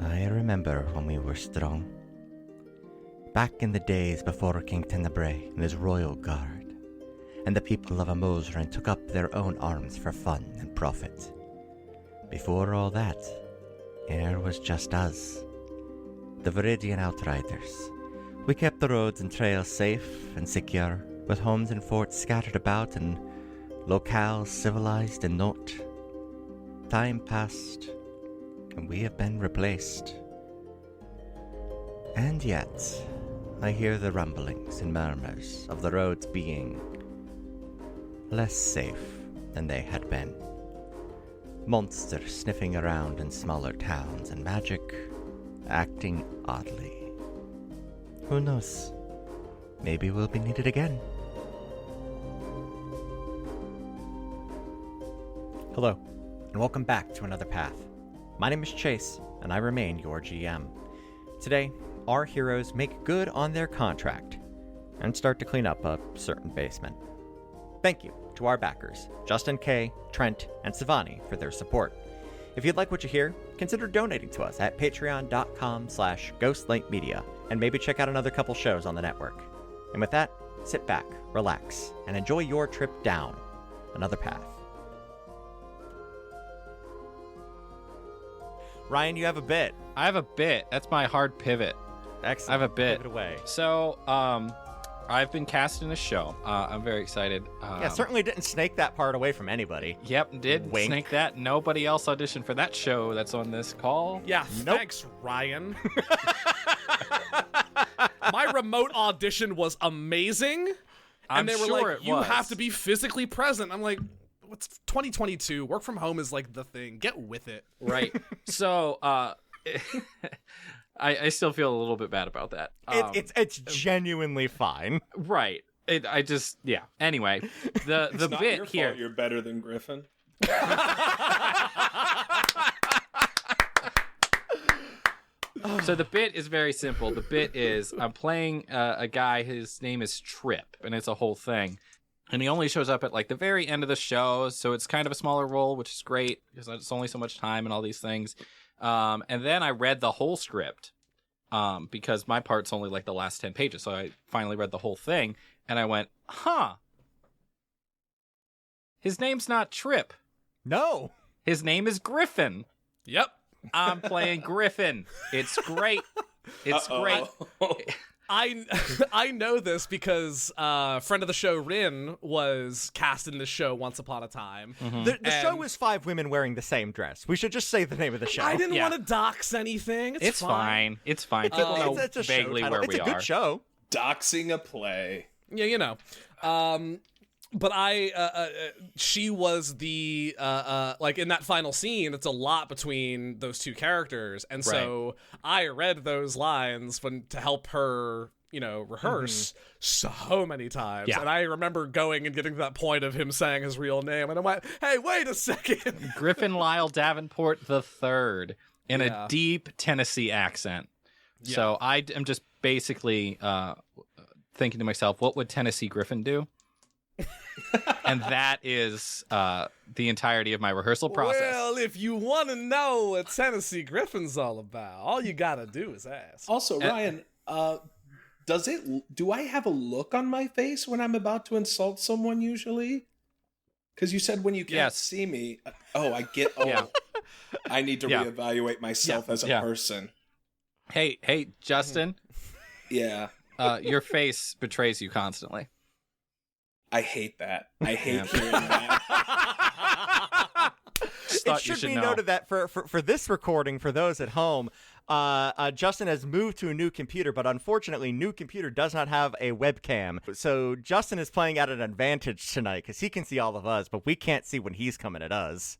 I remember when we were strong. Back in the days before King Tenebrae and his royal guard, and the people of Amosran took up their own arms for fun and profit. Before all that, there was just us, the Viridian Outriders. We kept the roads and trails safe and secure, with homes and forts scattered about and locales civilized and not. Time passed, and we have been replaced. And yet, I hear the rumblings and murmurs of the roads being less safe than they had been. Monsters sniffing around in smaller towns and magic acting oddly. Who knows? Maybe we'll be needed again. Hello, and welcome back to Another Path. My name is Chase, and I remain your GM. Today, our heroes make good on their contract and start to clean up a certain basement. Thank you to our backers, Justin K., Trent, and Savani, for their support. If you'd like what you hear, consider donating to us at patreon.com/ghostlightmedia, and maybe check out another couple shows on the network. And with that, sit back, relax, and enjoy your trip down another path. Ryan, you have a bit. I have a bit. That's my hard pivot. Excellent. I have a bit. Give it away. So, I've been cast in a show. I'm very excited. Yeah, certainly didn't snake that part away from anybody. Yep, did Wink. snake that. Nobody else auditioned for that show that's on this call. Yeah, Nope. thanks, Ryan. My remote audition was amazing. I'm And they were sure like, it you was. have to be physically present. I'm like, what's 2022? Work from home is like the thing. Get with it. Right. So, I still feel a little bit bad about that. It's genuinely fine. Right. Yeah. Anyway, the It's not bit your here. fault you're better than Griffin. So the bit is very simple. The bit is I'm playing a guy, his name is Trip, and it's a whole thing. And he only shows up at like the very end of the show, so it's kind of a smaller role, which is great because it's only so much time and all these things. And then I read the whole script because my part's only like the last 10 pages. So I finally read the whole thing, and I went, huh. His name's not Trip. No. His name is Griffin. Yep. I'm playing Griffin. It's great. It's great. I know this because friend of the show, Rin, was cast in this show once upon a time. The show is 5 women wearing the same dress. We should just say the name of the show. I didn't Yeah. want to dox anything. It's fine. It's fine. People know It's a show vaguely title. where It's we a good are. show. Doxing a play. Yeah, you know. But she was the, like in that final scene, it's a lot between those two characters. And so I read those lines to help her, rehearse so many times. Yeah. And I remember going and getting to that point of him saying his real name. And I went, hey, wait a second. Griffin Lyle Davenport III in Yeah. a deep Tennessee accent. Yeah. So I am just basically thinking to myself, what would Tennessee Griffin do? And that is the entirety of my rehearsal process. Well, if you want to know what Tennessee Griffin's all about, all you got to do is ask. Also, Ryan, do I have a look on my face when I'm about to insult someone usually? Because you said when you can't see me. I get. Yeah. I need to Yeah. reevaluate myself as a person. Hey, Justin, Yeah. your face betrays you constantly. I hate that. I hate hearing that. Just It thought you should should be know. noted that for this recording, for those at home, Justin has moved to a new computer, but unfortunately, new computer does not have a webcam. So Justin is playing at an advantage tonight because he can see all of us, but we can't see when he's coming at us.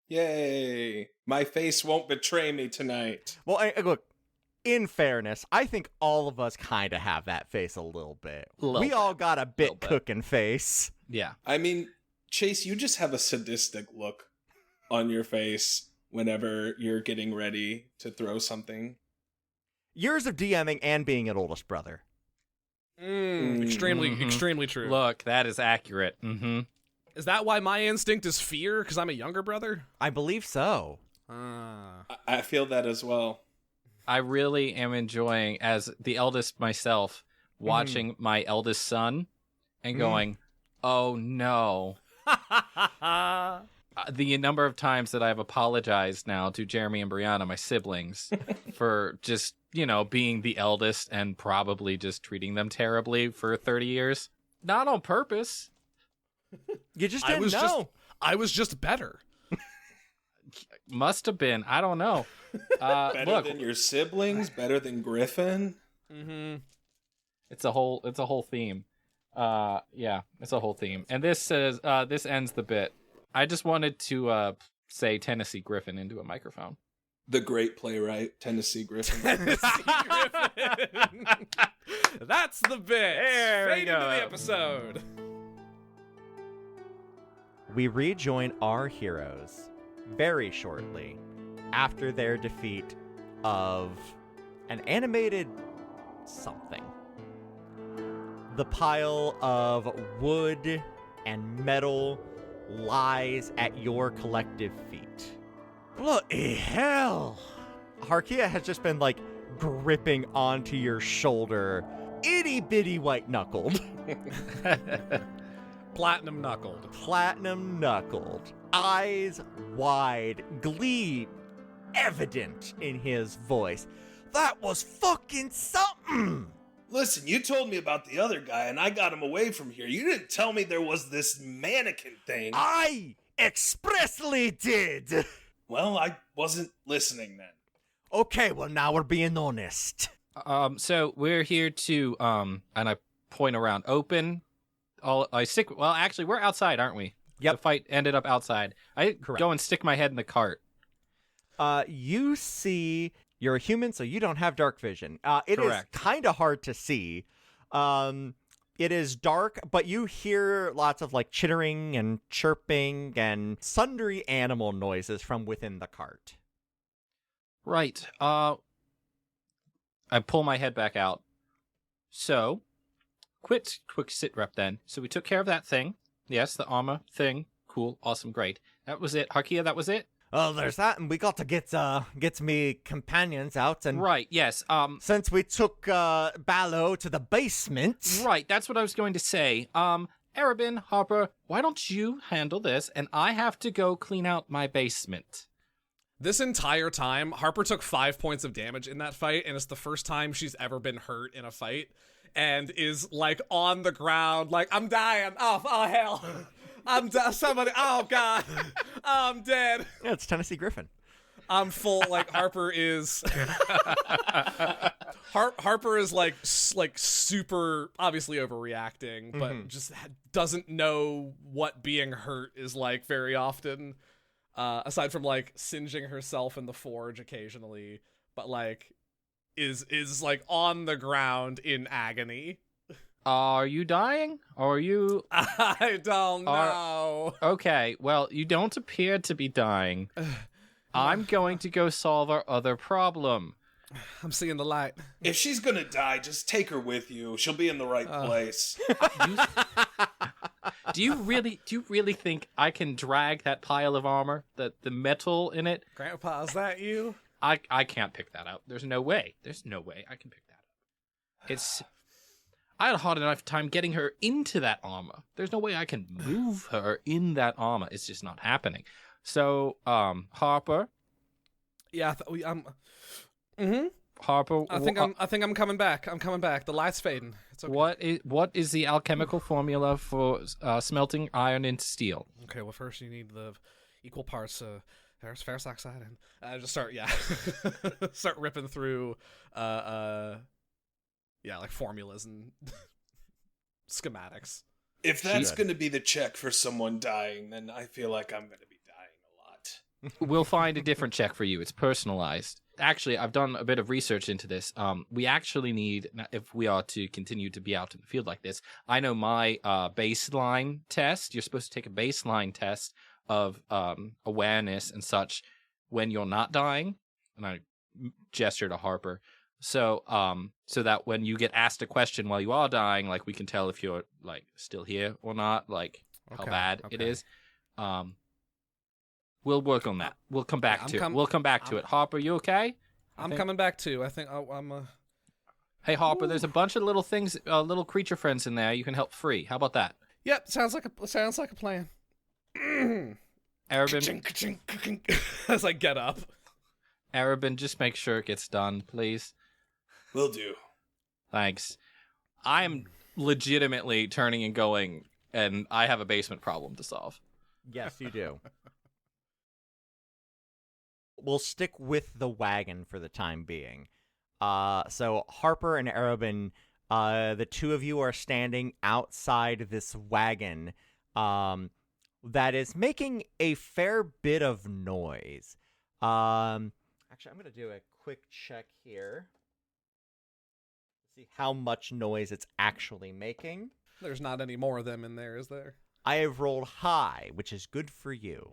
Yay. My face won't betray me tonight. Well, look, in fairness, I think all of us kind of have that face a little bit. We all got a bit cooking face. Yeah. I mean, Chase, you just have a sadistic look on your face whenever you're getting ready to throw something. Years of DMing and being an oldest brother. Extremely true. Look, that is accurate. Mm-hmm. Is that why my instinct is fear? Because I'm a younger brother? I believe so. I feel that as well. I really am enjoying, as the eldest myself, watching my eldest son and going, oh no. The number of times that I've apologized now to Jeremy and Brianna, my siblings, for just, being the eldest and probably just treating them terribly for 30 years. Not on purpose. You just didn't know. I was just better. Must have been. I don't know. Better than your siblings? Better than Griffin? Mm-hmm. It's a whole theme. Yeah, it's a whole theme. And this says, this ends the bit. I just wanted to say Tennessee Griffin into a microphone. The great playwright, Tennessee Griffin. Tennessee Griffin. That's the bit. There we Straight into go. the episode. We rejoin our heroes very shortly after their defeat of an animated something. The pile of wood and metal lies at your collective feet. Bloody hell! Harkia has just been, gripping onto your shoulder, itty-bitty white-knuckled. Platinum knuckled. Platinum knuckled. Eyes wide, glee evident in his voice. That was fucking something! Listen, you told me about the other guy, and I got him away from here. You didn't tell me there was this mannequin thing. I expressly did! Well, I wasn't listening then. Okay, well, now we're being honest. So we're here to, and I point around, open. Actually, we're outside, aren't we? Yep. The fight ended up outside. I Correct. go and stick my head in the cart. You see, you're a human, so you don't have dark vision. It is Correct. kind of hard to see. It is dark, but you hear lots of chittering and chirping and sundry animal noises from within the cart. Right. I pull my head back out. So, quick sit rep then. So we took care of that thing. Yes, the armor thing. Cool. Awesome. Great. That was it. Harkia, that was it? Oh, there's that, and we got to get me companions out, and Right. Yes. since we took Ballo to the basement, Right. That's what I was going to say. Aroben, Harper, why don't you handle this, and I have to go clean out my basement. This entire time, Harper took 5 points of damage in that fight, and it's the first time she's ever been hurt in a fight, and is on the ground, I'm dying. Oh hell. I'm somebody. Oh god. I'm dead. yeah, it's Tennessee Griffin. I'm full. Harper is. Harper is super obviously overreacting, but just doesn't know what being hurt is very often. Aside from singeing herself in the forge occasionally, but is on the ground in agony. Are you dying? Or are you... I don't know. Okay, well, you don't appear to be dying. I'm going to go solve our other problem. I'm seeing the light. If she's gonna die, just take her with you. She'll be in the right place. Do you really think I can drag that pile of armor, the metal in it? Grandpa, is that you? I can't pick that up. There's no way I can pick that up. I had a hard enough time getting her into that armor. There's no way I can move her in that armor. It's just not happening. So, Harper. Yeah, Harper. I think I'm coming back. I'm coming back. The light's fading. It's okay. What is the alchemical formula for smelting iron into steel? Okay, well, first you need the equal parts ferrous oxide, and just start ripping through formulas and schematics. If that's gonna be the check for someone dying, then I feel like I'm gonna be dying a lot. We'll find a different check for you. It's personalized. Actually, I've done a bit of research into this. We actually need, if we are to continue to be out in the field like this, I know my baseline test. You're supposed to take a baseline test of awareness and such when you're not dying. And I gesture to Harper. So that when you get asked a question while you are dying, we can tell if you're still here or not, how bad it is. We'll work on that. We'll come back to it. We'll come back to it. Harper, you okay? I'm coming back too. I think I'm. Hey, Harper, there's a bunch of little things, little creature friends in there you can help free. How about that? Yep, sounds like a plan. Aroben, As I get up. Aroben, just make sure it gets done, please. Will do. Thanks. I'm legitimately turning and going, and I have a basement problem to solve. Yes, you do. We'll stick with the wagon for the time being. So Harper and Aroben, the two of you are standing outside this wagon that is making a fair bit of noise. Actually, I'm going to do a quick check here. See how much noise it's actually making. There's not any more of them in there, is there? I have rolled high, which is good for you.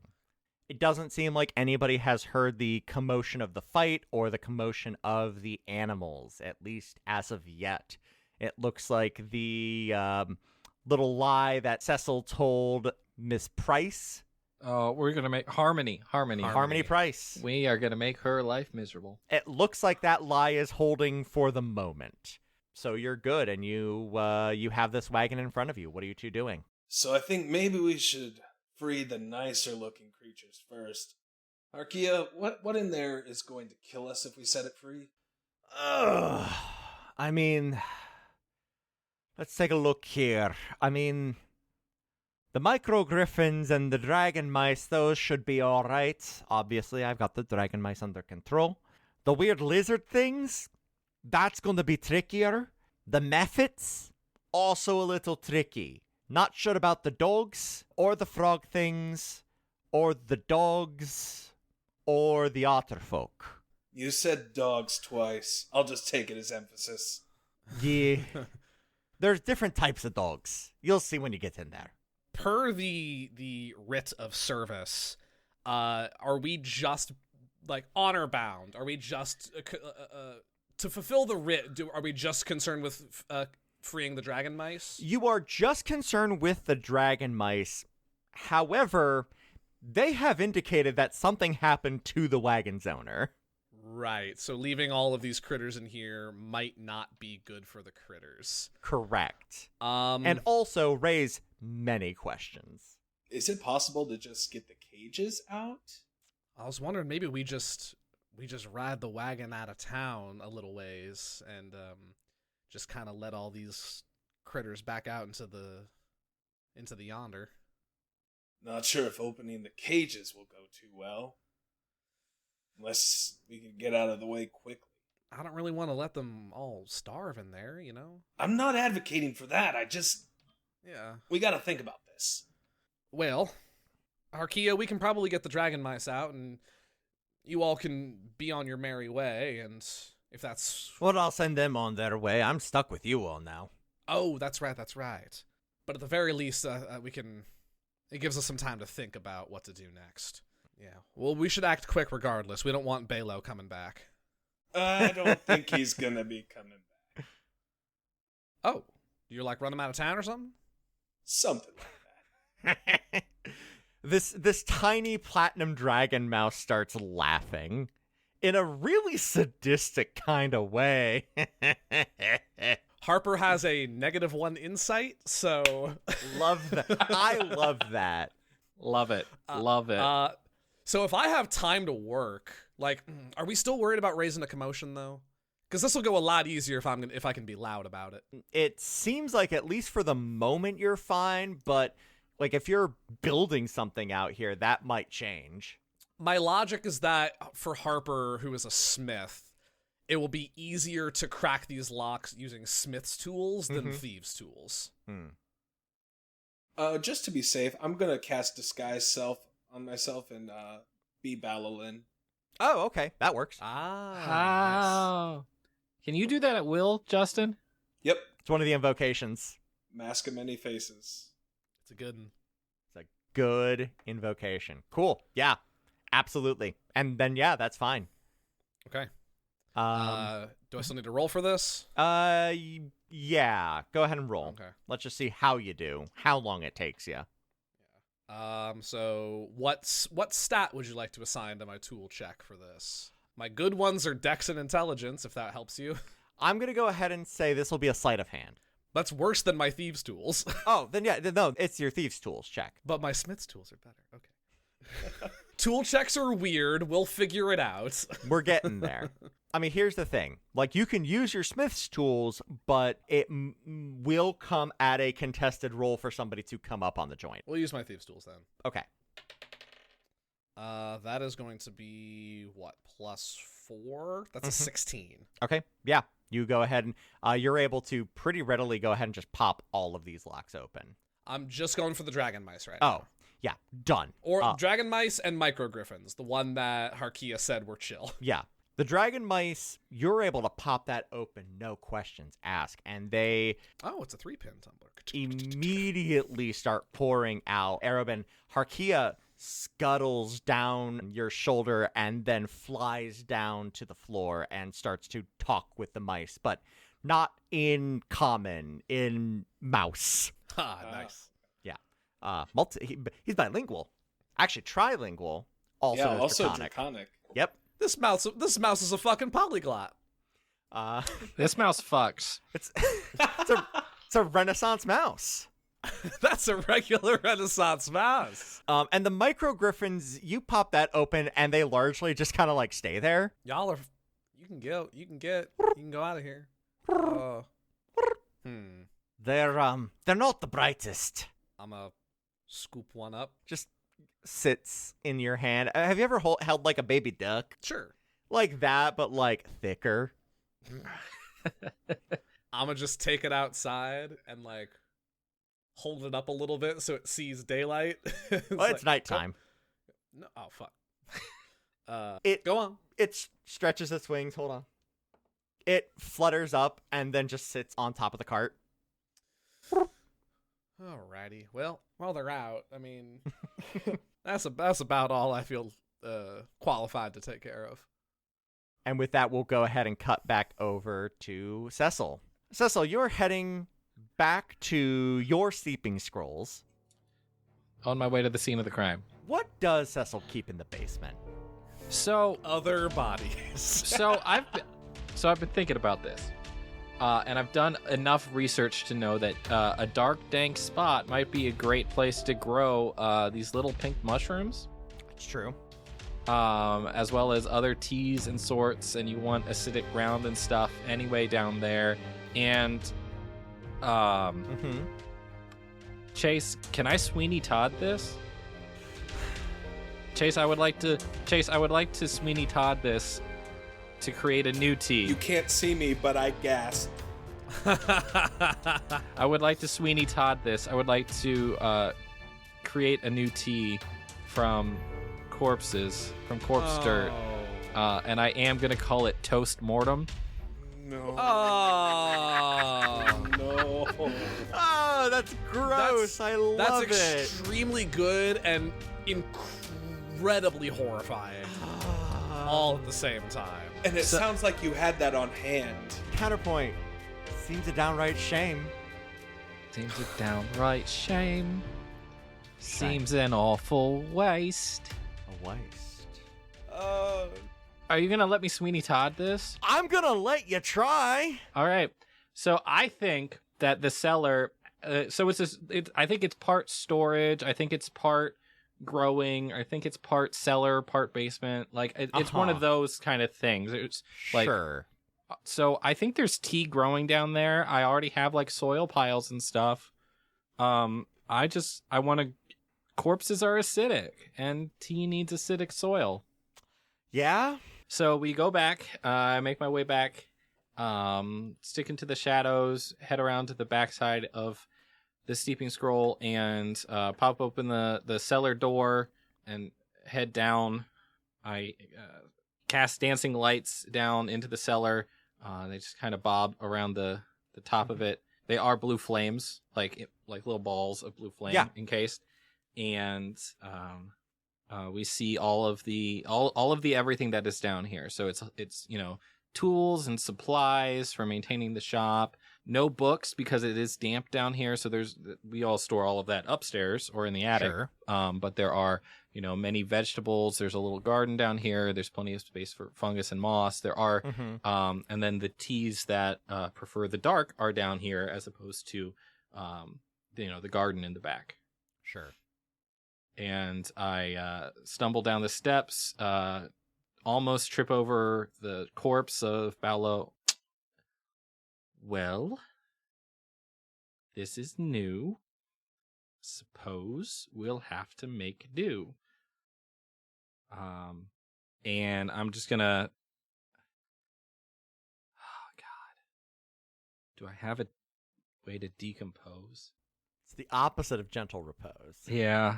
It doesn't seem like anybody has heard the commotion of the fight or the commotion of the animals, at least as of yet. It looks like the little lie that Cecil told Miss Price. Oh, we're going to make Harmony Price. We are going to make her life miserable. It looks like that lie is holding for the moment. So you're good, and you have this wagon in front of you. What are you two doing? So I think maybe we should free the nicer-looking creatures first. Archaea, what in there is going to kill us if we set it free? I mean, let's take a look here. I mean, the micro-griffins and the dragon mice, those should be all right. Obviously, I've got the dragon mice under control. The weird lizard things, that's going to be trickier. The mephits, also a little tricky. Not sure about the dogs, or the frog things, or the dogs, or the otter folk. You said dogs twice. I'll just take it as emphasis. Yeah. There's different types of dogs. You'll see when you get in there. Per the writ of service, are we just, like, honor bound? Are we just, to fulfill the writ, are we just concerned with freeing the dragon mice? You are just concerned with the dragon mice. However, they have indicated that something happened to the wagon's owner. Right, so leaving all of these critters in here might not be good for the critters. Correct. And also raise many questions. Is it possible to just get the cages out? I was wondering, maybe we just ride the wagon out of town a little ways and just kind of let all these critters back out into the yonder. Not sure if opening the cages will go too well. Unless we can get out of the way quickly. I don't really want to let them all starve in there, you know? I'm not advocating for that. Yeah. We gotta think about this. Well, Archaea, we can probably get the dragon mice out, and you all can be on your merry way, and if that's... Well, I'll send them on their way. I'm stuck with you all now. Oh, that's right. But at the very least, we can... It gives us some time to think about what to do next. Yeah. Well, we should act quick regardless. We don't want Balo coming back. I don't think he's gonna be coming back. Oh, you're like run him out of town or something? Something like that. This tiny platinum dragon mouse starts laughing in a really sadistic kind of way. Harper has a -1 insight, so... Love that. I love that. Love it. Love it. So if I have time to work, like, are we still worried about raising a commotion, though? Because this will go a lot easier if I can be loud about it. It seems like, at least for the moment, you're fine, but, like, if you're building something out here, that might change. My logic is that for Harper, who is a smith, it will be easier to crack these locks using smith's tools than thieves' tools. Just to be safe, I'm gonna cast Disguise Self on myself and be Balalin. Oh, okay. That works. How? Nice. Can you do that at will, Justin? Yep. It's one of the invocations. Mask of Many Faces. It's a good one. It's a good invocation. Cool. Yeah. Absolutely. And then, yeah, that's fine. Okay. Do I still need to roll for this? Yeah. Go ahead and roll. Okay. Let's just see how you do. How long it takes you. So what stat would you like to assign to my tool check for this? My good ones are Dex and Intelligence, if that helps you. I'm going to go ahead and say this will be a sleight of hand. That's worse than my Thieves' Tools. Oh, then yeah, no, it's your Thieves' Tools check. But my Smith's Tools are better. Okay. Tool checks are weird. We'll figure it out. We're getting there. I mean, here's the thing. Like, you can use your Smith's Tools, but it will come at a contested roll for somebody to come up on the joint. We'll use my Thieves' Tools then. Okay. That is going to be, what, +4? That's a 16. Okay. Yeah. You go ahead and you're able to pretty readily go ahead and just pop all of these locks open. I'm just going for the Dragon Mice right Oh, now. yeah. Done. Or Dragon Mice and Micro Griffins, the one that Harkia said were chill. Yeah. The Dragon Mice, you're able to pop that open, no questions asked, and they Oh, it's a 3-pin tumbler. immediately start pouring out. Aroben, Harkia scuttles down your shoulder and then flies down to the floor and starts to talk with the mice, but not in common, in mouse. Ah, nice. Yeah. He's bilingual. Actually, trilingual. Also draconic. Yep. This mouse is a fucking polyglot. This mouse fucks. It's a Renaissance mouse. That's a regular Renaissance mouse. And the Micro Griffins, you pop that open and they largely just kind of like stay there. Y'all are, you can go out of here. They're not the brightest. I'm gonna scoop one up. Just sits in your hand. Have you ever held like a baby duck? Sure. Like that, but like thicker. I'm gonna just take it outside and like hold it up a little bit so it sees daylight. It's nighttime. No, oh fuck. Go on. It stretches its wings. Hold on. It flutters up and then just sits on top of the cart. Alrighty. Well, while they're out, I mean, that's about all I feel qualified to take care of. And with that, we'll go ahead and cut back over to Cecil. Cecil, you're heading back to your sleeping scrolls. On my way to the scene of the crime. What does Cecil keep in the basement? So Other bodies. so I've been thinking about this, and I've done enough research to know that a dark, dank spot might be a great place to grow these little pink mushrooms. It's true. As well as other teas and sorts, and you want acidic ground and stuff anyway down there. And Chase, can I Sweeney Todd this? Chase, I would like to Sweeney Todd this to create a new tea. You can't see me, but I gasped. I would like to Sweeney Todd this. I would like to create a new tea from corpses, from corpse dirt. And I am going to call it Toast Mortem. No. Oh. No. Oh, that's gross. I love it. That's extremely good and incredibly horrifying all at the same time. And it sounds like you had that on hand. Counterpoint. Seems a downright shame. Seems a downright shame. Seems an awful waste. A waste. Are you gonna let me Sweeney Todd this? I'm gonna let you try. All right. So I think that the cellar. So it's this. I think it's part storage. I think it's part growing. I think it's part cellar, part basement. Like it's one of those kind of things. It's like Sure. So I think there's tea growing down there. I already have like soil piles and stuff. I want to. Corpses are acidic, and tea needs acidic soil. Yeah. So we go back. I make my way back, stick into the shadows, head around to the backside of the steeping scroll, and pop open the cellar door and head down. I cast dancing lights down into the cellar. They just kind of bob around the top of it. They are blue flames, like little balls of blue flame encased. And we see all of the everything that is down here. So it's tools and supplies for maintaining the shop. No books because it is damp down here. So we all store all of that upstairs or in the attic. Sure. But there are many vegetables. There's a little garden down here. There's plenty of space for fungus and moss. There are, and then the teas that prefer the dark are down here as opposed to, the garden in the back. Sure. And I stumble down the steps, almost trip over the corpse of Paolo. Well, this is new. Suppose we'll have to make do. And I'm just gonna. Oh God, do I have a way to decompose? It's the opposite of gentle repose. Yeah.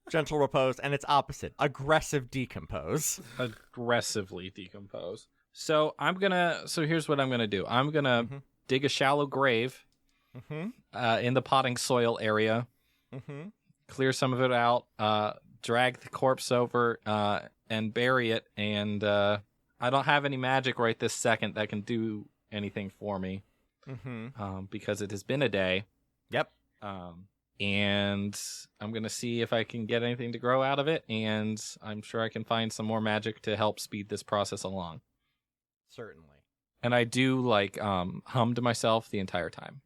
Gentle repose, and its opposite, aggressive decompose. Aggressively decompose. So here's what I'm gonna do. I'm gonna dig a shallow grave in the potting soil area, clear some of it out, drag the corpse over, and bury it. And I don't have any magic right this second that can do anything for me, because it has been a day. Yep. And I'm going to see if I can get anything to grow out of it, and I'm sure I can find some more magic to help speed this process along. Certainly. And I do, hum to myself the entire time.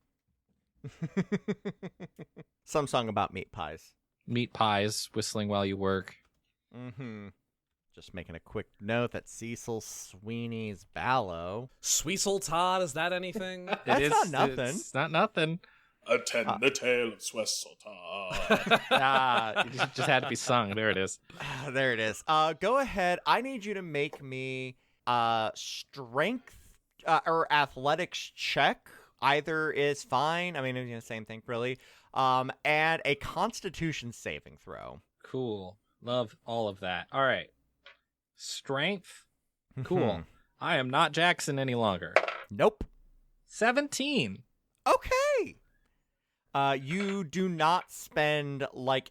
Some song about meat pies. Meat pies, whistling while you work. Just making a quick note that Cecil Sweeney's Ballo. Cecil Todd, is that anything? That's not nothing. It's not nothing. Attend the tale of Cecil Todd. It just had to be sung. There it is. There it is. Go ahead. I need you to make me strength or athletics check. Either is fine. I mean, same thing, really. And a Constitution saving throw. Cool. Love all of that. All right. Strength. Cool. I am not Jackson any longer. Nope. 17. Okay. You do not spend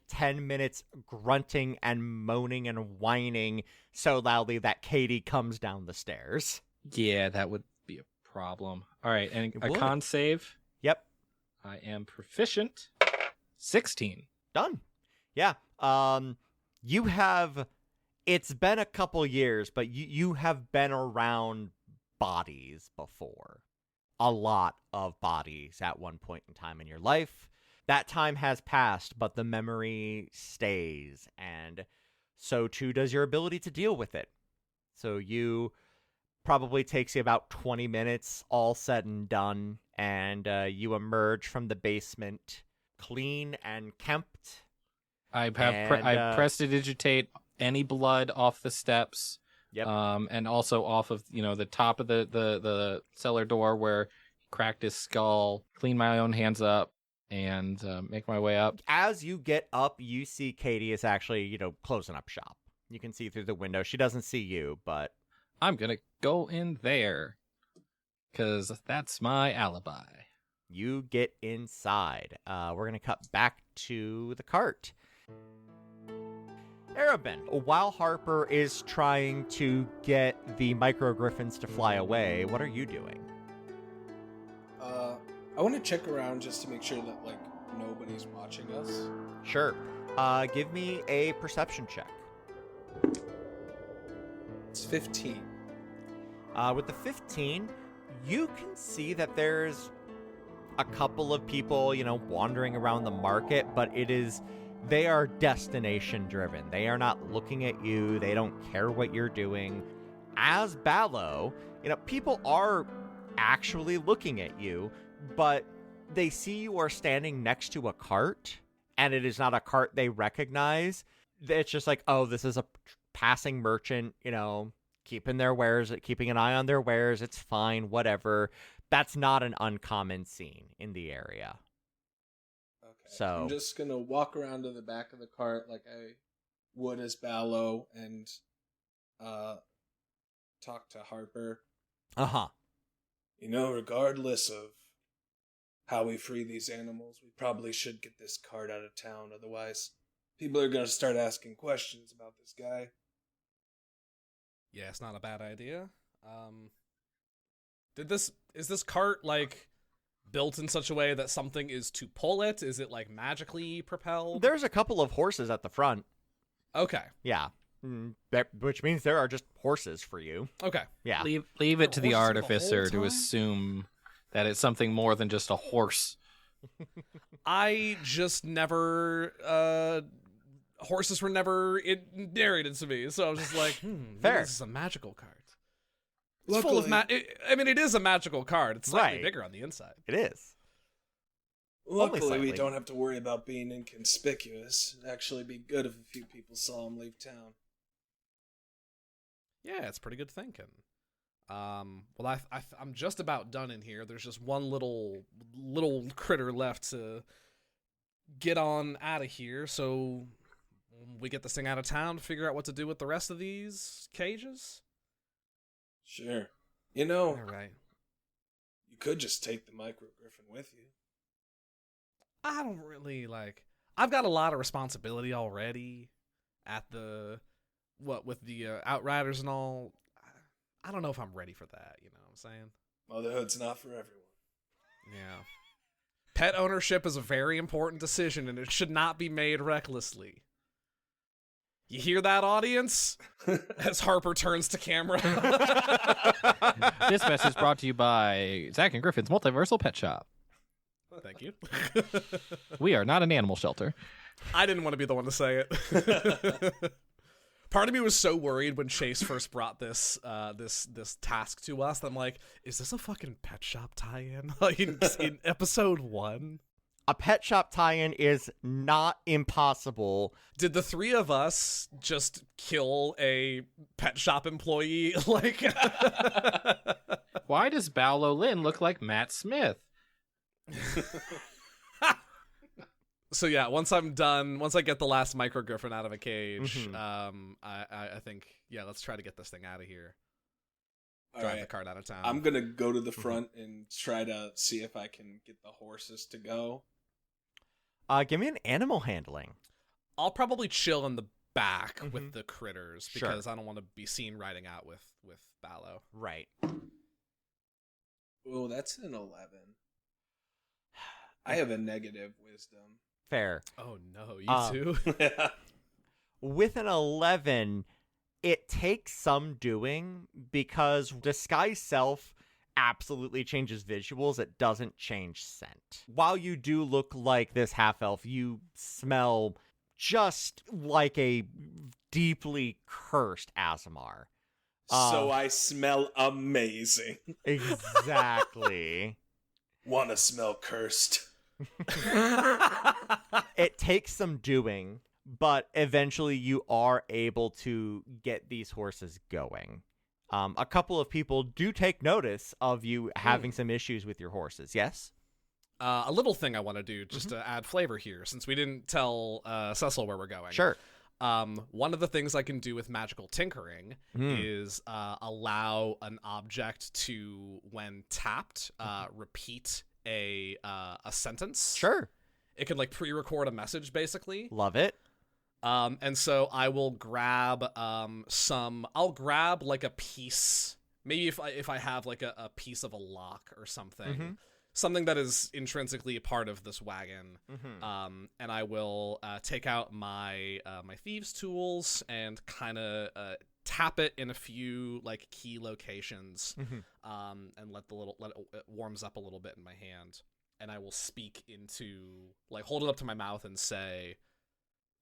10 minutes grunting and moaning and whining so loudly that Katie comes down the stairs. Yeah, that would be a problem. All right, and It a would. con save. Yep. I am proficient. 16. Done. Yeah. You have... It's been a couple years, but you have been around bodies before. A lot of bodies at one point in time in your life. That time has passed, but the memory stays, and so too does your ability to deal with it. So you probably takes you about 20 minutes, all said and done, and you emerge from the basement clean and kempt. I prestidigitate any blood off the steps. Yep. And also off of the top of the cellar door where he cracked his skull. Clean my own hands up and make my way up. As you get up, you see Katie is actually closing up shop. You can see through the window. She doesn't see you, but I'm gonna go in there because that's my alibi. You get inside. We're gonna cut back to the cart. Aroben, while Harper is trying to get the microgriffins to fly away, what are you doing? I want to check around just to make sure that nobody's watching us. Sure. Give me a perception check. It's 15. With the 15, you can see that there's a couple of people, wandering around the market, but they are destination driven. They are not looking at you. They don't care what you're doing. As Ballo, people are actually looking at you, but they see you are standing next to a cart, and it is not a cart they recognize. It's just oh, this is a passing merchant, keeping their wares, keeping an eye on their wares. It's fine, whatever. That's not an uncommon scene in the area. Okay. So I'm just gonna walk around to the back of the cart like I would as Ballo and talk to Harper. Regardless of how we free these animals, we probably should get this cart out of town. Otherwise, people are gonna start asking questions about this guy. Yeah, it's not a bad idea. Is this cart built in such a way that something is to pull it? Is it like magically propelled? There's a couple of horses at the front. Okay. Yeah. Which means there are just horses for you. Okay. Yeah. Leave it to the Horses the artificer whole to time? assume that it's something more than just a horse. I just never horses were never narrated to me, so I was just like, maybe Fair. this is a magical card. It's full of it is a magical card. It's slightly Right. bigger on the inside. It is. Luckily, we slightly. don't have to worry about being inconspicuous. It'd actually be good if a few people saw him leave town. Yeah, it's pretty good thinking. Well, I'm just about done in here. There's just one little critter left to get on out of here. So we get this thing out of town to figure out what to do with the rest of these cages. Sure. You know, All right. you could just take the micro griffin with you. I don't really I've got a lot of responsibility already at with the Outriders and all. I don't know if I'm ready for that, you know what I'm saying? Motherhood's not for everyone. Yeah. Pet ownership is a very important decision, and it should not be made recklessly. You hear that, audience? As Harper turns to camera. This message brought to you by Zach and Griffin's Multiversal Pet Shop. Thank you. We are not an animal shelter. I didn't want to be the one to say it. Part of me was so worried when Chase first brought this task to us that I'm like, is this a fucking Pet Shop tie-in? Like in episode 1? A Pet Shop tie-in is not impossible. Did the three of us just kill a Pet Shop employee? Like, Why does Paolo Lynn look like Matt Smith? so yeah, once I'm done, once I get the last micro griffin out of a cage, Mhm. I think, yeah, let's try to get this thing out of here. All Drive right. the cart out of town. I'm going to go to the front and try to see if I can get the horses to go. Give me an animal handling. I'll probably chill in the back Mhm. with the critters Sure. because I don't want to be seen riding out with Ballo. Right. Oh, that's an 11. I have a negative wisdom. Fair. Oh no, you too? With an 11, it takes some doing because disguise self absolutely changes visuals. It doesn't change scent. While you do look like this half-elf, you smell just like a deeply cursed Aasimar. So I smell amazing. Exactly. Wanna smell cursed. It takes some doing, but eventually you are able to get these horses going. A couple of people do take notice of you having some issues with your horses. Yes? A little thing I want to do just to add flavor here, since we didn't tell Cecil where we're going. Sure. One of the things I can do with magical tinkering is allow an object to, when tapped, repeat a sentence. Sure. It can pre-record a message, basically. Love it. And so I will grab I'll grab a piece, maybe if I have a piece of a lock or something, something that is intrinsically a part of this wagon. And I will take out my my thieves tools and kind of tap it in a few key locations, and let it warms up a little bit in my hand, and I will speak into hold it up to my mouth and say,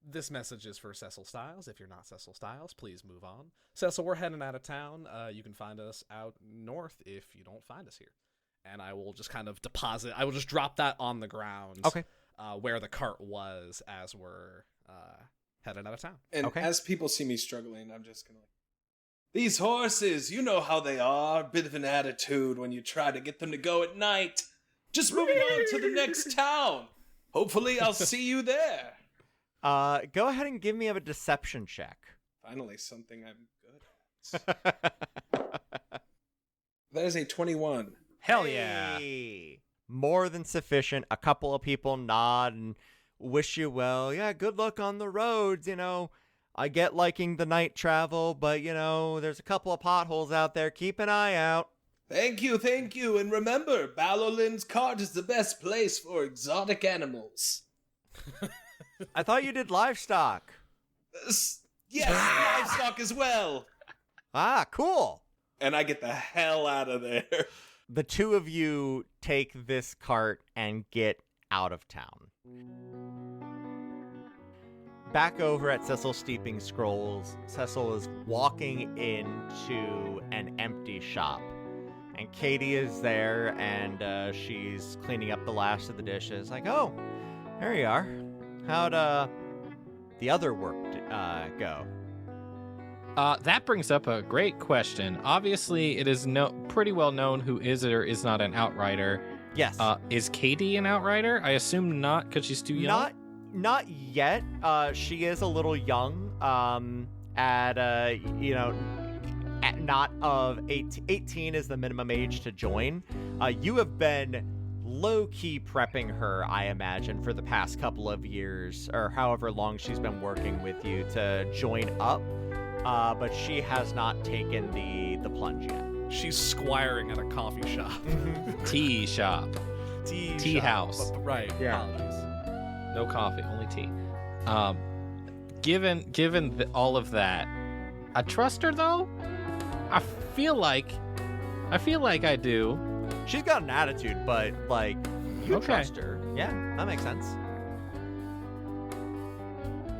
"This message is for Cecil Styles. If you're not Cecil Styles, please move on. Cecil, we're heading out of town. You can find us out north if you don't find us here." And I will just kind of I will just drop that on the ground. Okay. Where the cart was as we're headed out of town. And as people see me struggling, I'm just gonna these horses, you know how they are. Bit of an attitude when you try to get them to go at night. Just moving on to the next town. Hopefully I'll see you there. Go ahead and give me a deception check. Finally, something I'm good at. That is a 21. Hell yeah. Hey. More than sufficient. A couple of people nod and wish you well. Yeah, good luck on the roads. I get liking the night travel, but, there's a couple of potholes out there. Keep an eye out. Thank you, thank you. And remember, Balolin's cart is the best place for exotic animals. I thought you did livestock. Yes, livestock as well. Ah, cool. And I get the hell out of there. The two of you take this cart and get out of town. Back over at Cecil Steeping Scrolls, Cecil is walking into an empty shop. And Katie is there, and she's cleaning up the last of the dishes. Like, oh, there you are. How'd the other work go? That brings up a great question. Obviously, it is pretty well known who is or is not an outrider. Yes. Is Katie an outrider? I assume not, because she's too young. Not yet. She is a little young. At not of 18 is the minimum age to join. You have been low-key prepping her, I imagine, for the past couple of years, or however long she's been working with you to join up. But she has not taken the plunge yet. She's squiring at a coffee shop. Tea shop. Tea shop. house. Right. Yeah. Apologies. No coffee, only tea. Given all of that, I trust her though. I feel like I do. She's got an attitude, but like you Okay. trust her. Yeah, that makes sense.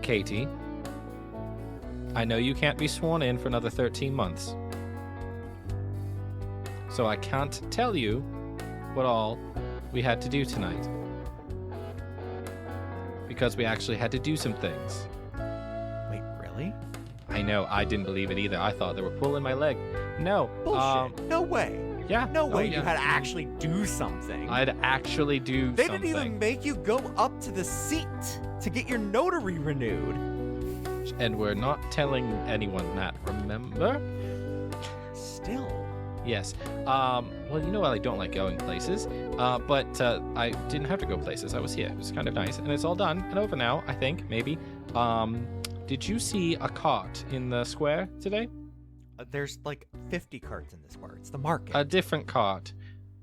Katie, I know you can't be sworn in for another 13 months. So I can't tell you what all we had to do tonight. Because we actually had to do some things. Wait, really? I know, I didn't believe it either. I thought they were pulling my leg. No. Bullshit. No way. Yeah. No way yeah. you had to actually do something. I'd actually do They something. didn't even make you go up to the seat to get your notary renewed. And we're not telling anyone that, remember? Still. Yes. Well, you know I don't like going places, but I didn't have to go places. I was here. It was kind of nice, and it's all done and over now, I think, maybe. Did you see a cart in the square today? There's like 50 carts in this bar. It's the market. A different cart.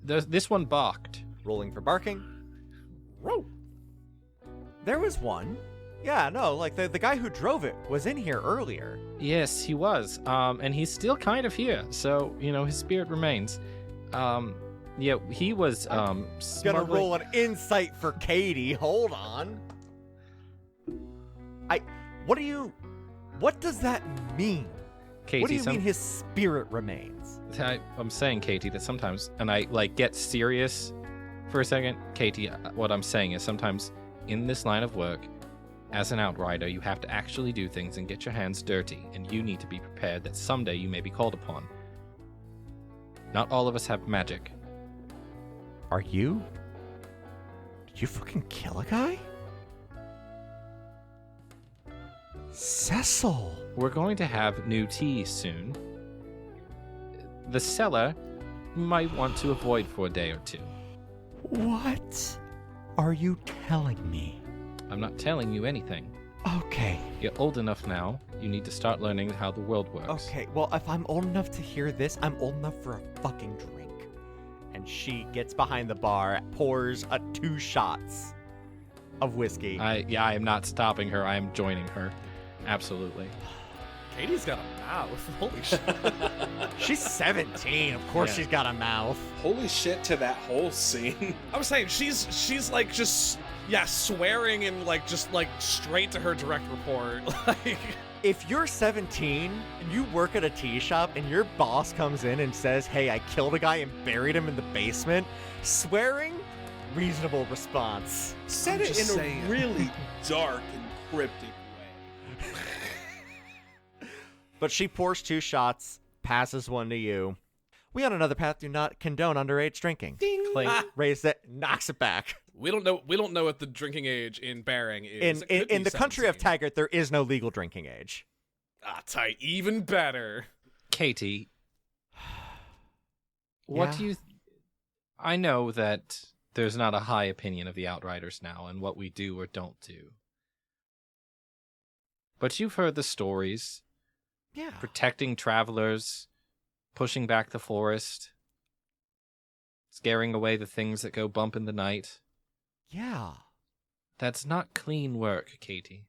This one balked. Rolling for barking. Row. There was one. Yeah, no, like the guy who drove it was in here earlier. Yes, he was. And he's still kind of here, so, his spirit remains. Yeah, he was, Gonna smuggling- roll an insight for Katie. Hold on. What does that mean? Katie, What do you mean his spirit remains? I'm saying, Katie, that sometimes, and I get serious for a second. Katie, what I'm saying is sometimes in this line of work, as an outrider, you have to actually do things and get your hands dirty, and you need to be prepared that someday you may be called upon. Not all of us have magic. Are you? Did you fucking kill a guy? Cecil! We're going to have new tea soon. The cellar you might want to avoid for a day or two. What are you telling me? I'm not telling you anything. Okay. You're old enough now. You need to start learning how the world works. Okay, well, if I'm old enough to hear this, I'm old enough for a fucking drink. And she gets behind the bar, pours 2 shots of whiskey. I am not stopping her. I am joining her. Absolutely. Katie's got a mouth. Holy shit. She's 17. Of course Yeah. she's got a mouth. Holy shit to that whole scene. I was saying she's like just swearing and just straight to her direct report. Like If you're 17 and you work at a tea shop and your boss comes in and says, "Hey, I killed a guy and buried him in the basement," swearing, reasonable response. Said I'm it just in saying. a really dark and cryptic way. But she pours 2 shots, passes one to you. We on Another Path do not condone underage drinking. Clink. Raise it, knocks it back. we don't know what the drinking age in Bering is. It could In be the country of 17. Taggart, there is no legal drinking age. Ah, tight. Even better. Katie, what Yeah? do you... I know that there's not a high opinion of the Outriders now and what we do or don't do. But you've heard the stories. Yeah. Protecting travelers, pushing back the forest. scaring away the things that go bump in the night. Yeah. That's not clean work, Katie.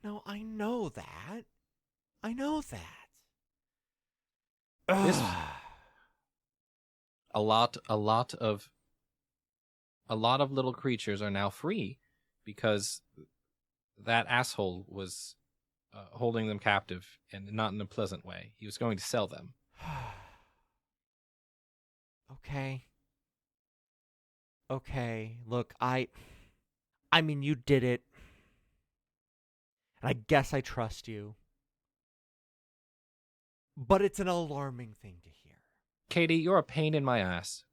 No, I know that. I know that. This- Ugh. A lot of little creatures are now free because that asshole was holding them captive, and not in a pleasant way. He was going to sell them. Okay. Okay. Look, I mean, you did it. And I guess I trust you. But it's an alarming thing to hear. Katie, you're a pain in my ass,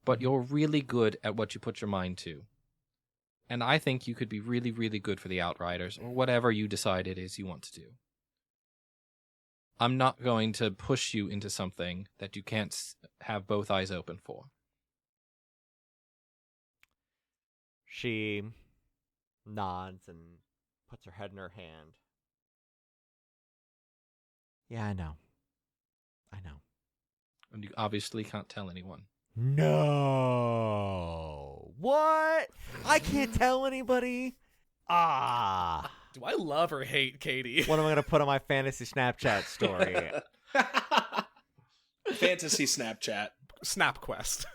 but you're really good at what you put your mind to. And I think you could be really, really good for the Outriders, or whatever you decide it is you want to do. I'm not going to push you into something that you can't have both eyes open for. She nods and puts her head in her hand. Yeah, I know. And you obviously can't tell anyone. No. What? I can't tell anybody. Ah. Do I love or hate Katie? What am I going to put on my fantasy Snapchat story? Fantasy Snapchat. Snap Quest.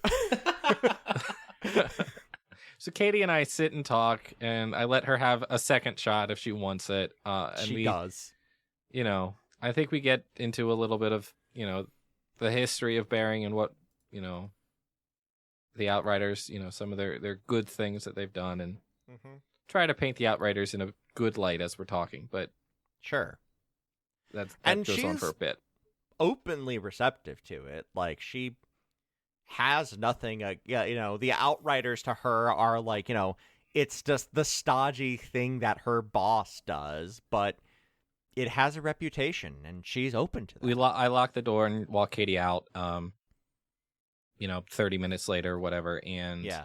So Katie and I sit and talk, and I let her have a second shot if she wants it. And She does. You know, I think we get into a little bit of, you know, the history of Bering and what, you know, the Outriders, you know, some of their good things that they've done, and try to paint the Outriders in a good light as we're talking. But Sure. that And goes on she's for a bit. Openly receptive to it. Like, she has nothing, you know, the Outriders to her are like, you know, it's just the stodgy thing that her boss does, but it has a reputation, and she's open to that. I lock the door and walk Katie out, you know, 30 minutes later or whatever, and Yeah.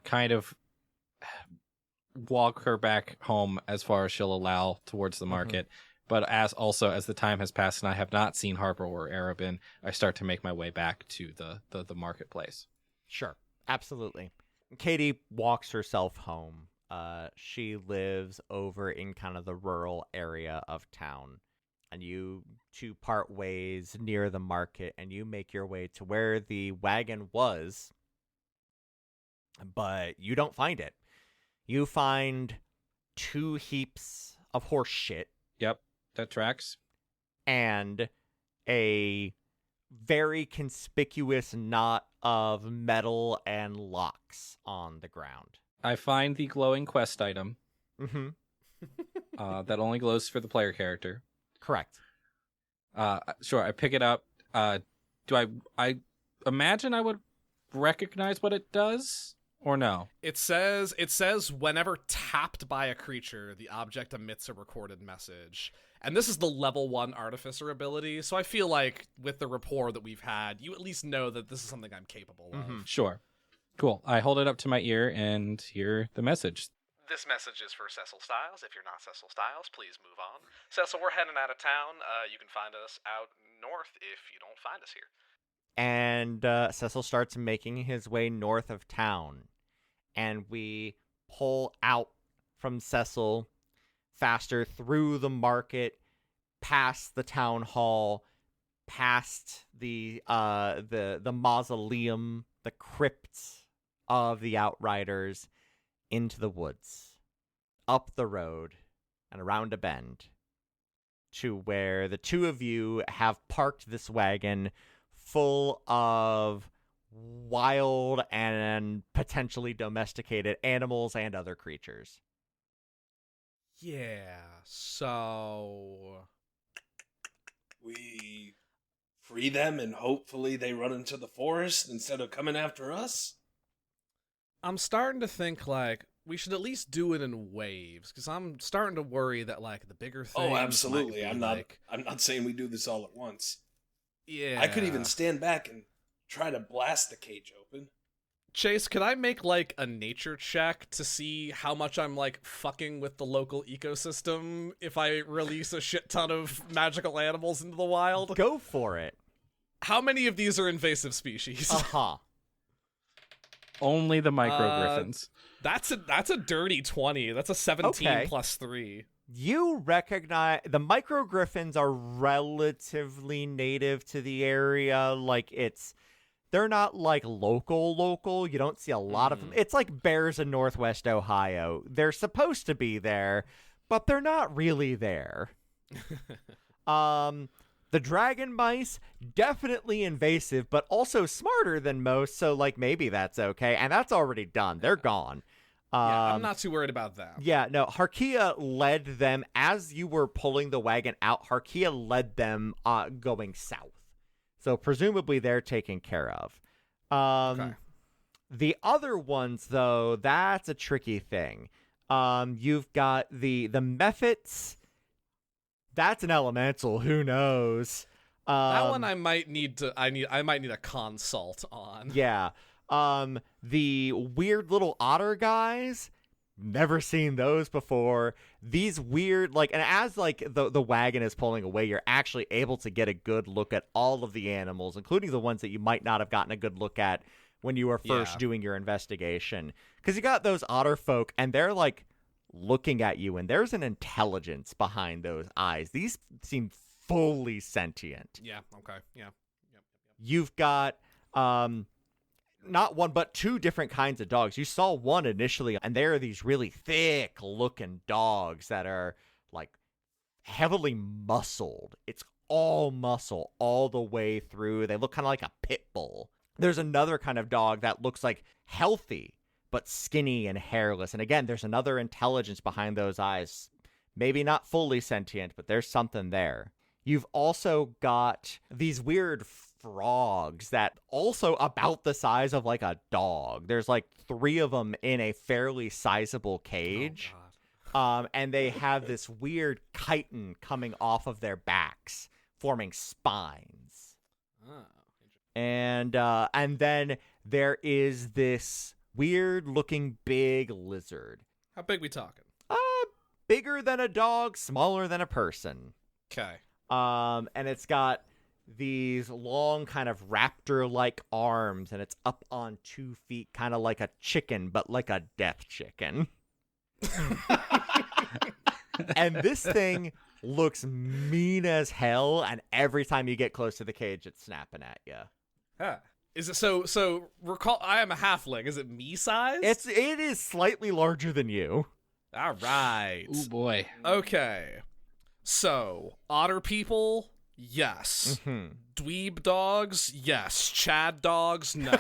kind of walk her back home as far as she'll allow towards the market. But as the time has passed and I have not seen Harper or Aroben, I start to make my way back to the marketplace. Sure. Absolutely. Katie walks herself home. She lives over in kind of the rural area of town. And you two part ways near the market, and you make your way to where the wagon was. But you don't find it. You find 2 heaps of horse shit. Yep, that tracks. And a very conspicuous knot of metal and locks on the ground. I find the glowing quest item Mm-hmm. that only glows for the player character. Correct. Sure, I pick it up. Do I imagine I would recognize what it does, or no? It says whenever tapped by a creature, the object emits a recorded message. And this is the level 1 artificer ability, so I feel like with the rapport that we've had, you at least know that this is something I'm capable of. Sure. Cool. I hold it up to my ear and hear the message. This message is for Cecil Styles. If you're not Cecil Styles, please move on. Cecil, we're heading out of town. You can find us out north if you don't find us here. And Cecil starts making his way north of town. And we pull out from Cecil faster through the market, past the town hall, past the mausoleum, the crypt of the Outriders, into the woods, up the road, and around a bend, to where the two of you have parked this wagon full of wild and potentially domesticated animals and other creatures. Yeah, so We free them and hopefully they run into the forest instead of coming after us? I'm starting to think, like, we should at least do it in waves, because I'm starting to worry that, like, the bigger things Oh, absolutely. might I'm be, not like, I'm not saying we do this all at once. yeah. I could even stand back and try to blast the cage open. Chase, could I make, like, a nature check to see how much I'm, like, fucking with the local ecosystem if I release a shit ton of magical animals into the wild? Go for it. How many of these are invasive species? Uh-huh. Only the micro griffins. That's a dirty 20. That's a 17 Okay. plus 3. You recognize the micro griffins are relatively native to the area. Like they're not like local. You don't see a lot of them. It's like bears in Northwest Ohio. They're supposed to be there, but they're not really there. The dragon mice, definitely invasive, but also smarter than most, so like maybe that's okay. And that's already done. They're gone. Yeah, I'm not too worried about that. Yeah, no, Harkia led them as you were pulling the wagon out. Harkia led them going south. So presumably they're taken care of. Okay. The other ones, though, that's a tricky thing. You've got the mephits. That's an elemental. Who knows? That one I might need a consult on. Yeah. The weird little otter guys, never seen those before. These weird, like, and as like the wagon is pulling away, you're actually able to get a good look at all of the animals, including the ones that you might not have gotten a good look at when you were first doing your investigation. Because you got those otter folk, and they're like looking at you, and there's an intelligence behind those eyes. These seem fully sentient. Yeah. Okay. Yeah. Yep. You've got not one but two different kinds of dogs. You saw one initially, and they are these really thick looking dogs that are like heavily muscled. It's all muscle all the way through. They look kind of like a pit bull. There's another kind of dog that looks like healthy but skinny and hairless. And again, there's another intelligence behind those eyes. Maybe not fully sentient, but there's something there. You've also got these weird frogs that also about the size of like a dog. There's like 3 of them in a fairly sizable cage. And they have this weird chitin coming off of their backs, forming spines. And then there is this weird looking big lizard. How big we talking? Bigger than a dog, smaller than a person. Okay. And it's got these long kind of raptor-like arms, and it's up on 2 feet, kind of like a chicken, but like a death chicken. And this thing looks mean as hell, and every time you get close to the cage, it's snapping at you. Huh. Is it so recall I am a halfling. Is it me size? It is slightly larger than you. All right. Oh boy. Okay. So, otter people, yes. Mm-hmm. Dweeb dogs, yes. Chad dogs, no.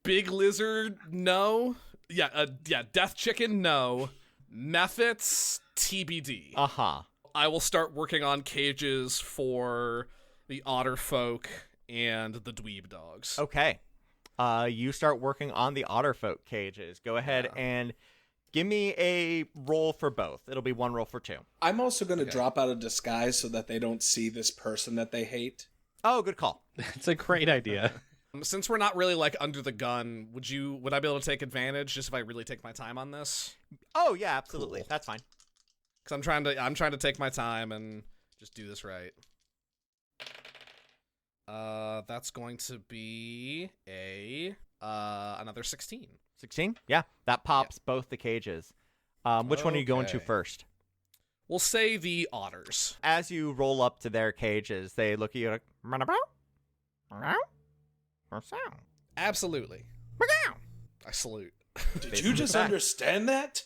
Big lizard, no. Yeah, death chicken, no. Mephits, TBD. Uh-huh. I will start working on cages for the otter folk and the dweeb dogs. Okay. You start working on the otterfolk cages. Go ahead and give me a roll for both. It'll be 1 roll for 2. I'm also going to drop out of disguise so that they don't see this person that they hate. Oh, good call. It's a great idea. Since we're not really like under the gun, would I be able to take advantage just if I really take my time on this? Oh, yeah, absolutely. Cool. That's fine. Because I'm trying to take my time and just do this right. That's going to be another 16. 16? Yeah, that pops both the cages. Which one are you going to Okay. first? We'll say the otters. As you roll up to their cages, they look at you like, Absolutely. I salute. Did you just understand that?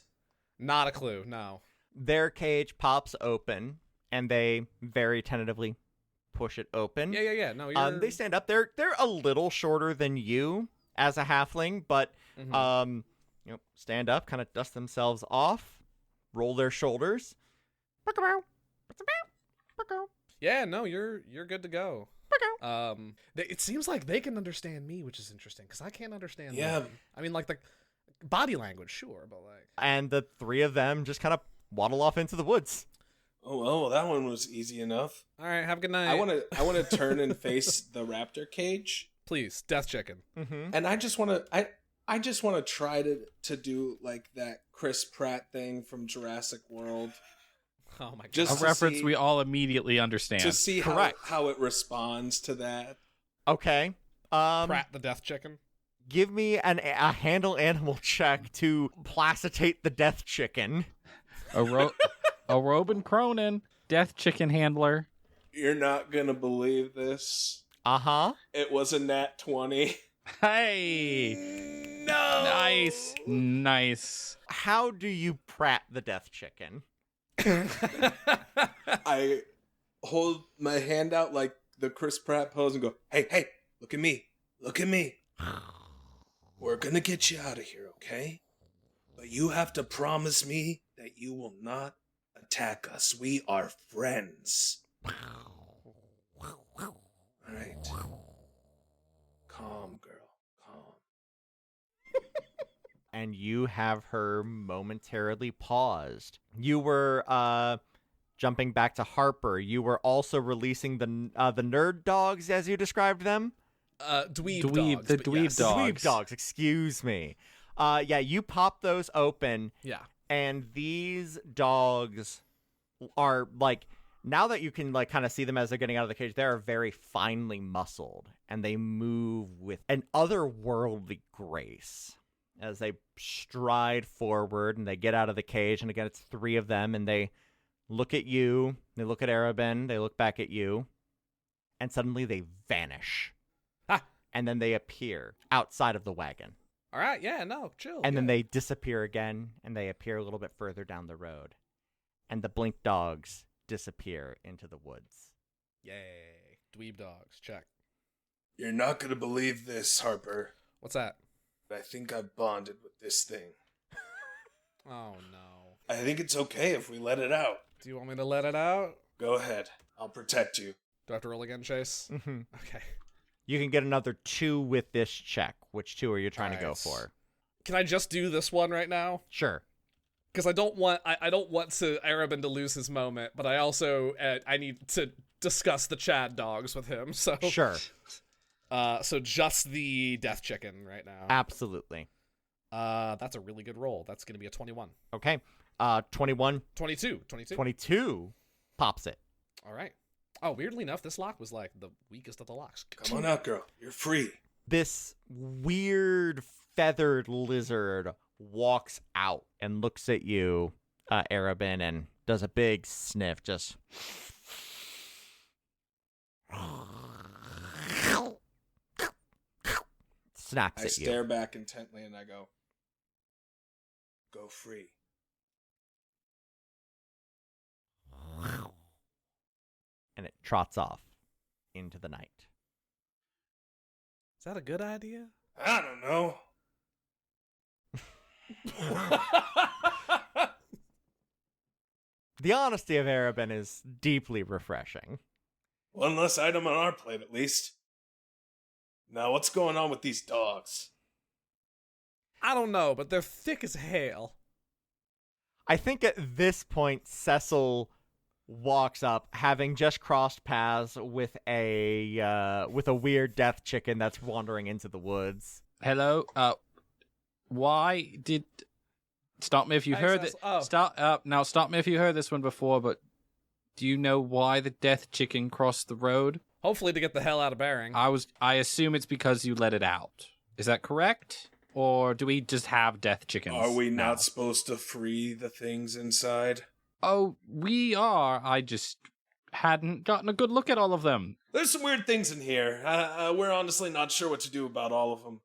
Not a clue, no. Their cage pops open, and they very tentatively push it open. Yeah. No, you're... They stand up. They're a little shorter than you as a halfling, but stand up, kind of dust themselves off, roll their shoulders. Yeah, no, you're good to go. It seems like they can understand me, which is interesting because I can't understand them. I mean, like the body language, sure, but like. And the 3 of them just kind of waddle off into the woods. Oh, well, that one was easy enough. All right, have a good night. I want to turn and face the raptor cage. Please, death chicken. Mm-hmm. And I just want to try to do like that Chris Pratt thing from Jurassic World. Oh my god. Just A to reference see- we all immediately understand. To see Correct. how it responds to that. Okay. Pratt the death chicken. Give me a handle animal check to placitate the death chicken. Aroben Cronin, death chicken handler. You're not gonna believe this. Uh-huh. It was a nat 20. Hey! No! Nice. How do you Pratt the death chicken? I hold my hand out like the Chris Pratt pose and go, hey, look at me. Look at me. We're gonna get you out of here, okay? But you have to promise me that you will not attack us. We are friends. Alright. Calm, girl. Calm. And you have her momentarily paused. You were jumping back to Harper. You were also releasing the nerd dogs, as you described them. Dweeb dogs. The but dweeb yes. dogs. Dweeb dogs, excuse me. Yeah, you pop those open, Yeah. and these dogs are like, now that you can like kind of see them as they're getting out of the cage, they're very finely muscled, and they move with an otherworldly grace as they stride forward and they get out of the cage. And again, it's 3 of them, and they look at you, they look at Aroben, they look back at you, and suddenly they vanish. Ah. And then they appear outside of the wagon. All right. Yeah. No. Chill. And then yeah. they disappear again, and they appear a little bit further down the road. And the blink dogs disappear into the woods. Yay. Dweeb dogs. Check. You're not gonna believe this, Harper. What's that? But I think I've bonded with this thing. Oh no. I think it's okay if we let it out. Do you want me to let it out? Go ahead. I'll protect you. Do I have to roll again, Chase? Mm-hmm. Okay. You can get another 2 with this check. Which 2 are you trying to go Alright. for? Can I just do this one right now? Sure. Because I don't want to Aroben to lose his moment, but I also I need to discuss the Chad dogs with him. So Sure. So just the death chicken right now. Absolutely. That's a really good roll. That's going to be a 21. Okay. 21. 22. 22 pops it. All right. Oh, weirdly enough, this lock was like the weakest of the locks. Come on out, girl. You're free. This weird feathered lizard walks out and looks at you, Aroben, and does a big sniff, just... snaps I at you. stare back intently and I go free. And it trots off into the night. Is that a good idea? I don't know. The honesty of Aroben is deeply refreshing. One less item on our plate, at least. Now, what's going on with these dogs? I don't know, but they're thick as hell. I think at this point, Cecil walks up, having just crossed paths with a weird death chicken that's wandering into the woods. Hello. Why did? Stop me if you Hey, heard it. Cecil. Oh. Stop me if you heard this one before. But do you know why the death chicken crossed the road? Hopefully to get the hell out of Bering. I assume it's because you let it out. Is that correct? Or do we just have death chickens? Are we now? not supposed to free the things inside? Oh, we are. I just hadn't gotten a good look at all of them. There's some weird things in here. We're honestly not sure what to do about all of them.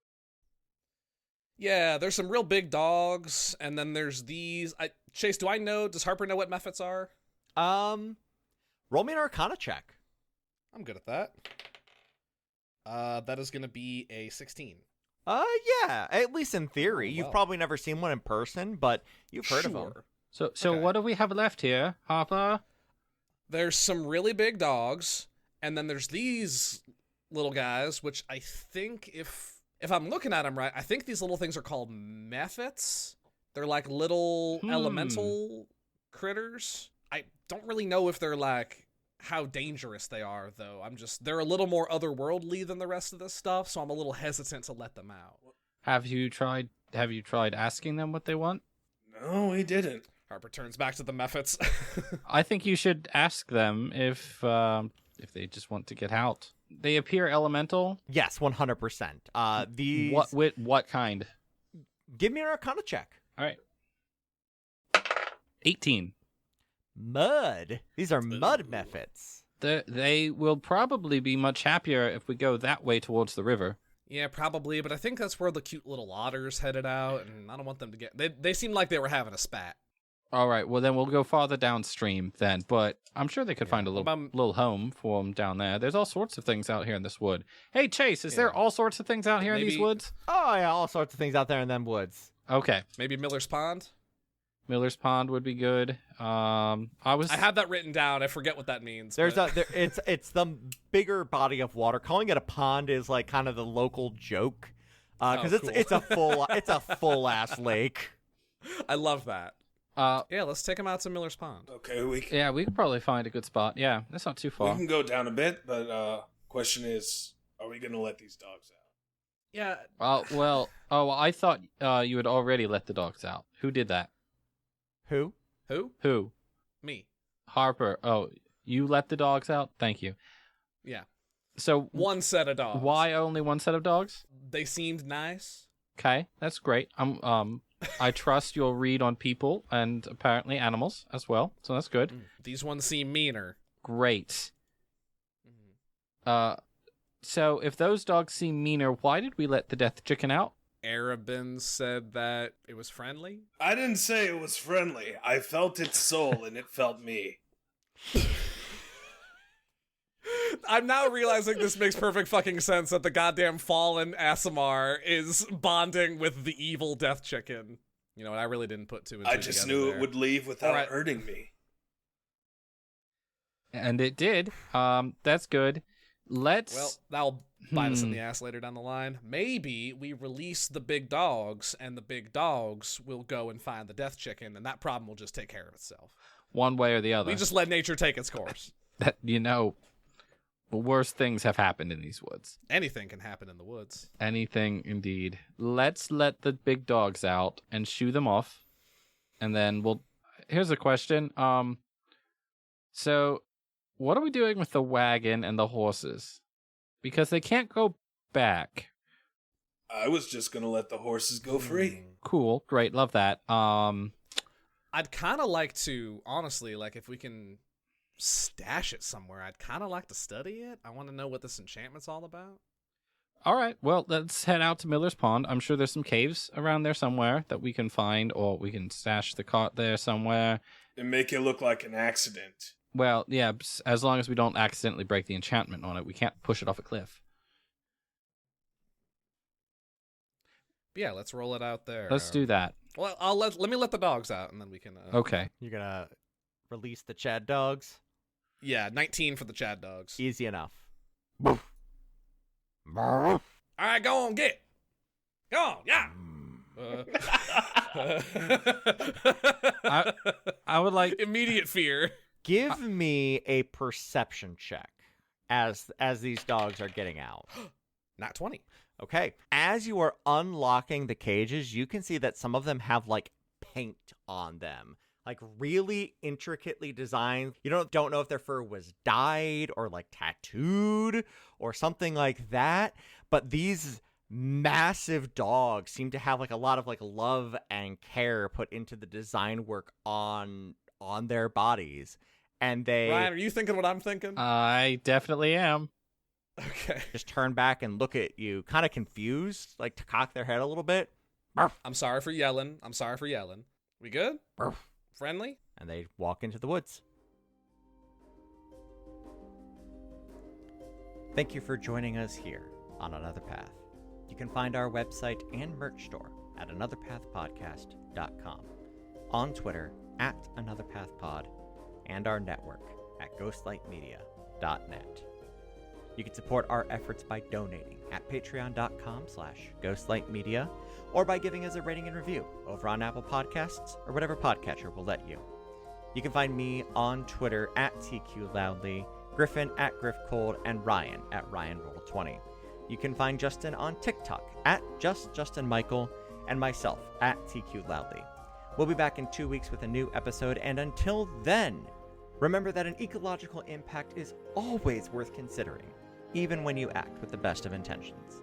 Yeah, there's some real big dogs, and then there's these. Chase, does Harper know what mephits are? Roll me an Arcana check. I'm good at that. That is going to be a 16. Yeah, at least in theory. Oh, You've wow. probably never seen one in person, but you've heard of them. So Okay. what do we have left here, Harper? There's some really big dogs, and then there's these little guys, which I think, if I'm looking at them right, I think these little things are called mephits. They're like little elemental critters. I don't really know if they're like how dangerous they are, though. They're a little more otherworldly than the rest of this stuff, so I'm a little hesitant to let them out. Have you tried asking them what they want? No, we didn't. Harper turns back to the mephits. I think you should ask them if they just want to get out. they appear elemental. Yes, 100%. These. What kind? Give me an Arcana check. All right. 18. Mud. These are mud methods. They will probably be much happier if we go that way towards the river. Yeah, probably, but I think that's where the cute little otters headed out, and I don't want them to get... They seemed like they were having a spat. All right, well then we'll go farther downstream then, but I'm sure they could find a little home for them down there. There's all sorts of things out here in this wood. Hey, Chase, is there all sorts of things out here in these woods? Oh, yeah, all sorts of things out there in them woods. Okay. Maybe Miller's Pond? Miller's Pond would be good. I have that written down. I forget what that means. It's the bigger body of water. Calling it a pond is like kind of the local joke, because cool. it's a full ass lake. I love that. Yeah, let's take him out to Miller's Pond. Okay, we could probably find a good spot. Yeah, that's not too far. We can go down a bit, but question is, are we gonna let these dogs out? Yeah. I thought you had already let the dogs out. Who did that? Who? Me. Harper. Oh, you let the dogs out? Thank you. Yeah. So one set of dogs. Why only one set of dogs? They seemed nice. Okay, that's great. I trust your read on people and apparently animals as well, so that's good. These ones seem meaner. Great. So if those dogs seem meaner, why did we let the death chicken out? Aroben said that it was friendly. I didn't say it was friendly. I felt its soul and it felt me. I'm now realizing this makes perfect fucking sense that the goddamn fallen Aasimar is bonding with the evil death chicken. You know what? I really didn't put two and two I just knew it would leave without hurting me. And it did. That's good. Well, that'll bite us in the ass later down the line. Maybe we release the big dogs, and the big dogs will go and find the death chicken, and that problem will just take care of itself. One way or the other. We just let nature take its course. Worse things have happened in these woods. Anything can happen in the woods. Anything, indeed. Let's let the big dogs out and shoo them off, and then here's a question. So what are we doing with the wagon and the horses? Because they can't go back. I was just gonna let the horses go free. Cool, great, love that. I'd kind of like to, honestly, like if we can stash it somewhere, I'd kind of like to study it. I want to know what this enchantment's all about. All right, well, let's head out to Miller's Pond. I'm sure there's some caves around there somewhere that we can find, or we can stash the cart there somewhere. And make it look like an accident. Well, yeah, as long as we don't accidentally break the enchantment on it. We can't push it off a cliff. Yeah, let's roll it out there. Let's do that. Well, let me let the dogs out, and then we can... Okay. You're gonna release the Chad dogs? Yeah, 19 for the Chad dogs. Easy enough. All right, go on, get. Go on, yeah. I would like... Immediate fear. Give me a perception check as these dogs are getting out. Not 20. Okay. As you are unlocking the cages, you can see that some of them have like paint on them. Like really intricately designed. You don't know if their fur was dyed or like tattooed or something like that. But these massive dogs seem to have like a lot of like love and care put into the design work on their bodies. And they... Ryan, are you thinking what I'm thinking? I definitely am. Okay. Just turn back and look at you, kind of confused, like to cock their head a little bit. I'm sorry for yelling. We good? Friendly? And they walk into the woods. Thank you for joining us here on Another Path. You can find our website and merch store at anotherpathpodcast.com, on Twitter at anotherpathpod, and our network at ghostlightmedia.net. You can support our efforts by donating at patreon.com/ghostlightmedia, or by giving us a rating and review over on Apple Podcasts or whatever podcatcher will let you. You can find me on Twitter at TQLoudly, Griffin at GriffCold, and Ryan at RyanRoll20. You can find Justin on TikTok at JustJustinMichael, and myself at TQLoudly. We'll be back in 2 weeks with a new episode, and until then, remember that an ecological impact is always worth considering. even when you act with the best of intentions.